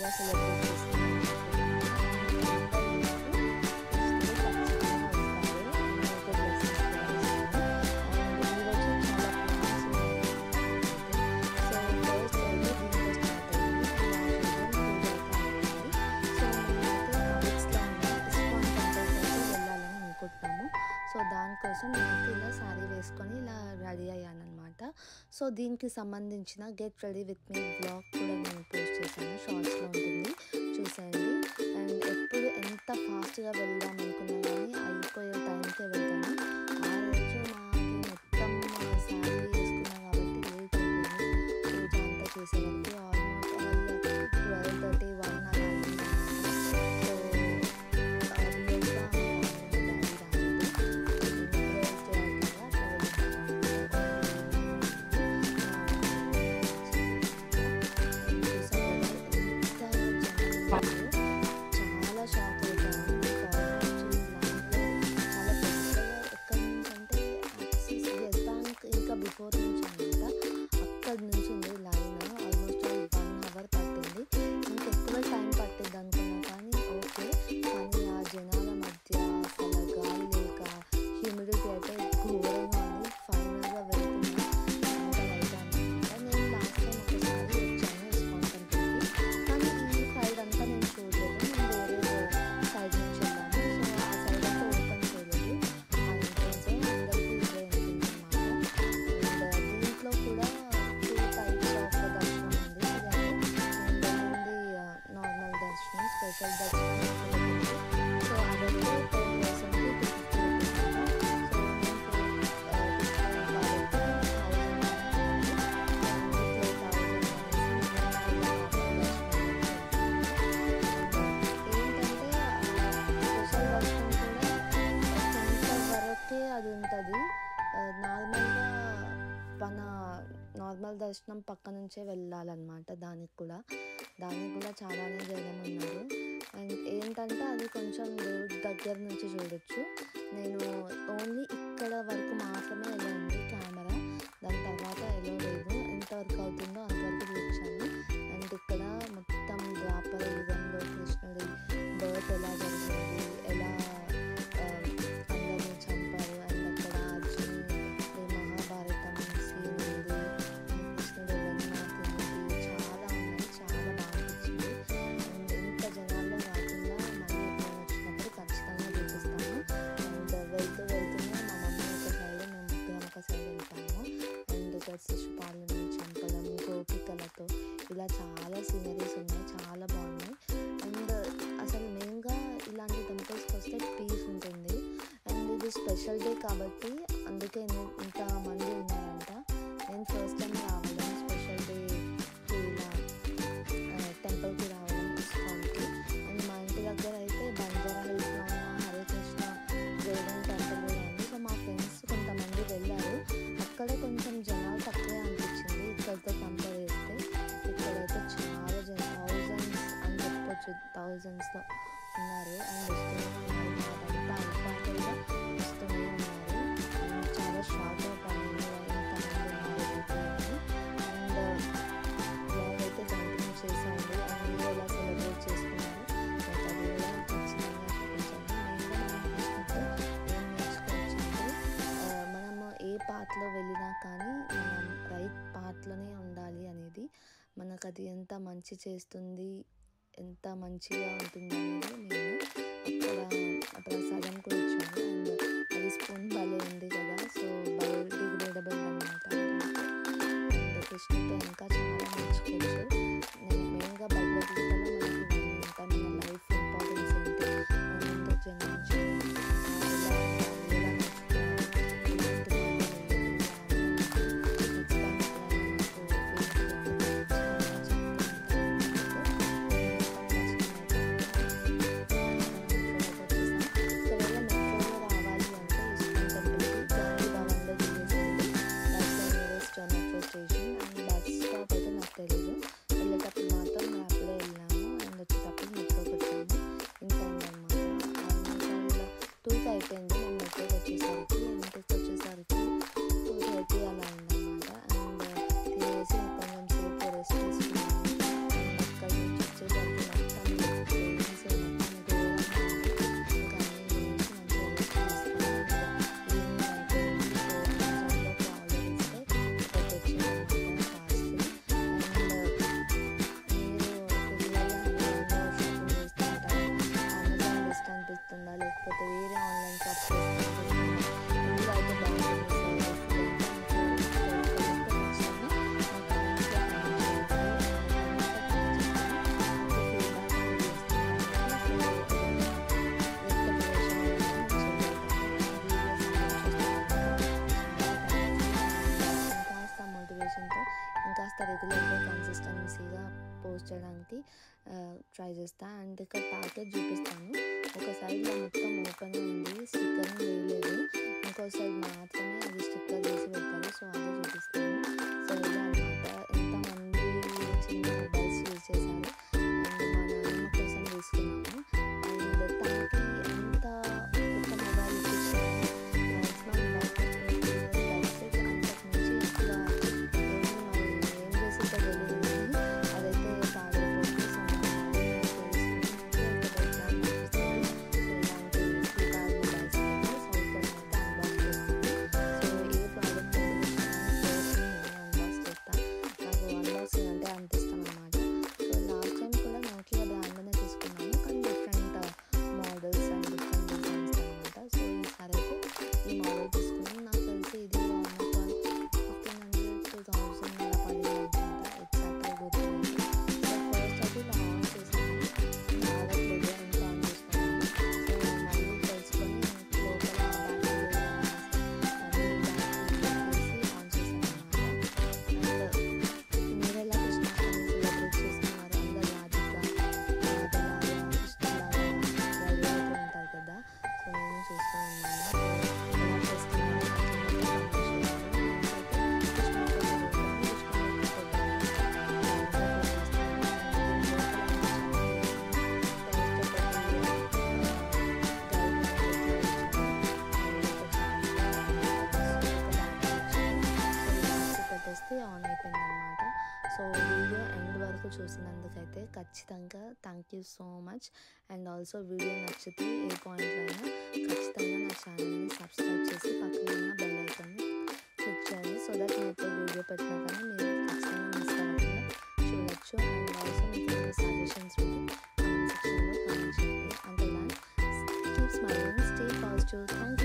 హ్యాపీగా సెలబ్రేట్ చేసుకుంటాం. సో దానికోసం నేనైతే ఇలా శారీ వేసుకొని ఇలా రెడీ అయ్యానమాట. సో దీనికి సంబంధించిన get ready with me blog కూడా నేను పోస్ట్ చేశాను, షార్ట్స్లో ఉంటుంది చూసేయండి. అండ్ ఎప్పుడు ఎంత ఫాస్ట్గా వెళ్దాం అనుకున్నా కానీ అయిపోయే టైంకే వెళ్తాను. ఆ రోజు మాది మొత్తం శారీ వేసుకున్నాం కాబట్టి లేట్ అయిపోయింది. పూజ అంతా చేసేవరకు ఆల్మోస్ట్ 12:30, 1 అలా అయింది. చాలా షాక్ అయిపోయాను. చాలా పెద్దగా ఎక్కడి నుంచి అంటే యాక్సిస్ ఎస్ బ్యాంక్ ఇంకా బిఫోర్ నుంచి అనమాట. అక్కడి నుంచి ఉంది లైన్. ఆల్మోస్ట్ 1 అవర్ పట్టింది. ఇంకెక్కువ టైం పట్టింది అనుకున్నా కానీ ఓకే. కానీ ఆ జనాల మధ్య అసలు గాలి లేక హ్యూమిడిటీ అయితే ఘోరంగా ఉంది. ఫైనల్గా వెళ్తుంది అంత రైట్ అనమాట. నేను లాస్ట్ టైం ఒకసారి వచ్చాను ఇస్కాన్ టెంపుల్కి, కానీ ఈ సైడ్ అంతా నేను చూడలేదు. నేను వేరే సైడ్ నుంచి వెళ్ళాను. సో ఆ సైడ్ అంతా ఓపెన్ చేయలేదు. ఆ ఎంట్రన్స్ అందరికీ ఇదే ఉంటుంది అనమాట. అండ్ దీంట్లో కూడా 2 టైప్స్ ఆఫ్ దర్శనం ఉంది. అండ్ నార్మల్ దర్శనం, స్పెషల్ దర్శనం. సో అదైతే per personకి 250 రూపీస్ అంట. సో అది ఉంటుంది. నార్మల్గా మన నార్మల్ దర్శనం పక్క నుంచే వెళ్ళాలన్నమాట. దానికి కూడా చాలానే జనం ఉన్నారు. అండ్ ఏంటంటే అది కొంచెం దేవుడి దగ్గర నుంచి చూడొచ్చు. నేను ఓన్లీ ఇక్కడ వరకు మాత్రమే వెళ్ళండి కెమెరా, దాని తర్వాత ఎలా లేదు. ఎంతవరకు అవుతుందో అంతవరకు చూపించాను. అండ్ ఇక్కడ మొత్తం ద్వాపర యుగంలో కృష్ణుడి బర్త్ ఎలా జరిగింది, ఎలా అందరినీ చంపారు. అండ్ అక్కడ అర్జునుడి మహాభారతం సీన్ ఉంది. కృష్ణుడు వెన్న తిన్నది చాలా ఉన్నాయి. చాలా బాగా అనిపించింది. అండ్ ఇంత జనాల్లో కాకుండా మళ్ళీ ఎప్పుడైనా వచ్చినప్పుడు ఖచ్చితంగా చూపిస్తాను. అండ్ వెళ్తూనే మా మమ్మీ ఒక సైడ్, మేము ముగ్గురం ఒక సైడ్ వెళ్తాము. అండ్ ఇక్కడ శిశుపాలని చంపడం గోపికలతో ఇలా చాలా సీనరీస్ ఉన్నాయి, చాలా బాగున్నాయి. అండ్ అసలు మెయిన్గా ఇలాంటి టెంపుల్స్కి వస్తే పీస్ ఉంటుంది. అండ్ ఇది స్పెషల్ డే కాబట్టి అందుకే ఇంతమంది ఉన్నారంట. నేను ఫస్ట్ టైం రావడం స్పెషల్ డేకి ఇలా టెంపుల్కి రావడం ఇస్కాన్కి. అండ్ మా ఇంటి దగ్గర అయితే బంజారా హిల్స్లో ఉన్న హరే కృష్ణ గోల్డెన్ టెంపుల్ కూడా ఉంది. సో మా ఫ్రెండ్స్ కొంతమంది వెళ్ళారు. అక్కడ కొంచెం జనాలు తక్కువే అనిపించింది ఇక్కడితో కంపేర్ చేస్తే. ఇక్కడైతే చాలా థౌజండ్స్ అని చెప్పొచ్చు, థౌజండ్స్లో ఉన్నారు. అండ్ వస్తూనే ఉన్నారు. అదంతా అల్పాటలుగా వస్తూనే ఉన్నారు. అండ్ చాలా షాక్ అయిపోయాను ఎంతమంది ఉన్నారు. అండ్ బ్లాగ్ అయితే కంటిన్యూ చేశాను. అండ్ మీరు ఎలా సెలబ్రేట్ చేసుకున్నారు అది కూడా ఖచ్చితంగా చూపించండి. నేను కూడా నేర్చుకోవచ్చండి. మనము ఏ పాత్లో వెళ్ళినా కానీ మనం రైట్ పాత్లోనే ఉండాలి అనేది, మనకు అది ఎంత మంచి చేస్తుంది, ఎంత మంచిగా ఉంటుంది అనేది. నేను అక్కడ ప్రసాదం కూడా ఇచ్చాను. అండ్ అది స్పూన్ భలే ఉంది కదా, సో బయోడిగ్రేడబుల్ అనమాట. అండ్ కృష్ణుడితో ఇంకా చాలా నేర్చుకోవచ్చు. నేను మెయిన్గా భగవద్గీతలో మనకి ఇంకా మన లైఫ్ ఇంపార్టెన్స్ ఏంటి, ఎంతో జన్మించాలి, ఎలా ఇంకాస్త రెగ్యులర్గా కన్సిస్టెన్సీగా పోస్ట్ చేయడానికి ట్రై చేస్తా. అండ్ ఇక్కడ ప్యాకేజ్ చూపిస్తాను. ఒక సైడ్లో మొత్తం ఓపెన్ ఉంది, స్టిక్కర్ వేయలేదు, ఇంకో సైడ్ మాత్రమే అది స్టిక్కర్ వేసి పెడతారు. సో అదే చూపిస్తాను. సో ఇదే అనమాట, ఎంతమంది చిన్న మొబైల్స్ యూజ్ చేశారు. అండ్ మా నాన్నమ్మ కోసం తీసుకున్నాము. అండ్ తనకి ఎంత కొత్త మొబైల్ ఇప్పించాము, మ్యాక్సిమం అంతకుమించి ఎక్కువ మరి ఏం చేసిందో తెలియదు, కానీ అదైతే పాడైపోతుంది. సో మా నాన్నమ్మ తెలుస్తుంది ఇలాంటి కీప్యాడ్ మొబైల్స్ అయితే. సో ఇక్కడ అయితే అన్బాక్స్ చేస్తుంది. సో ఏ ప్రోడక్ట్ అన్బాక్స్ చేస్తాను. నాకు అన్బాక్సింగ్ అంటే అంత ఇష్టం అన్నమాట. సో లాస్ట్ టైం కూడా నోకియా బ్రాండ్లోనే తీసుకున్నాను, కానీ different models and different designs అనమాట. సో ఈసారి అయితే ఈ మోడల్ తీసుకున్నాను. నాకు తెలిసి ఇది ఆల్మోస్ట్ 1500 to 1000 అలా పడింది అనుకుంటా, ఎగ్జాక్ట్గా గుర్తులేదు. సో ఫస్ట్ అయితే ఇలా ఆన్ చేసాను, రావట్లేదు, ఇంకా ఆన్ చేసుకున్నాను. సో మళ్ళీ తెలుసుకొని లోపల బ్యాటరీ మళ్ళీ బ్యాటరీ ఆన్ చేశాను అనమాట. అండ్ మీరు ఎలా కృష్ణాష్టమి సెలబ్రేట్ చేసుకున్నారు? అందరు రాజుగా రాజలాగా కృష్ణలాగా రెడీ అవుతూ ఉంటారు కదా. సో నేను చూస్తూ ఉన్నాను ఎలా చేస్తున్నారో. పెట్టేస్తే ఆన్ అయిపోయింది అనమాట. సో వీడియో ఎండ్ వరకు చూసినందుకైతే ఖచ్చితంగా thank you so much. And also video నచ్చితే ఏ పాయింట్లో అయినా ఖచ్చితంగా నా ఛానల్ని సబ్స్క్రైబ్ చేసి పక్కన ఉన్న బెల్ ఐకాన్ని క్లిక్ చేయండి. సో దట్ నేను ఎప్పుడు వీడియో పెట్టినా కానీ మీరు ఖచ్చితంగా మిస్ అవ్వకుండా చూడొచ్చు. అండ్ ఆల్సో మీకు ఏమైనా సజెషన్స్ ఉంటే కామెంట్ సెక్షన్లో కామెంట్ చేయండి. అంతే keep smiling, stay positive. Thank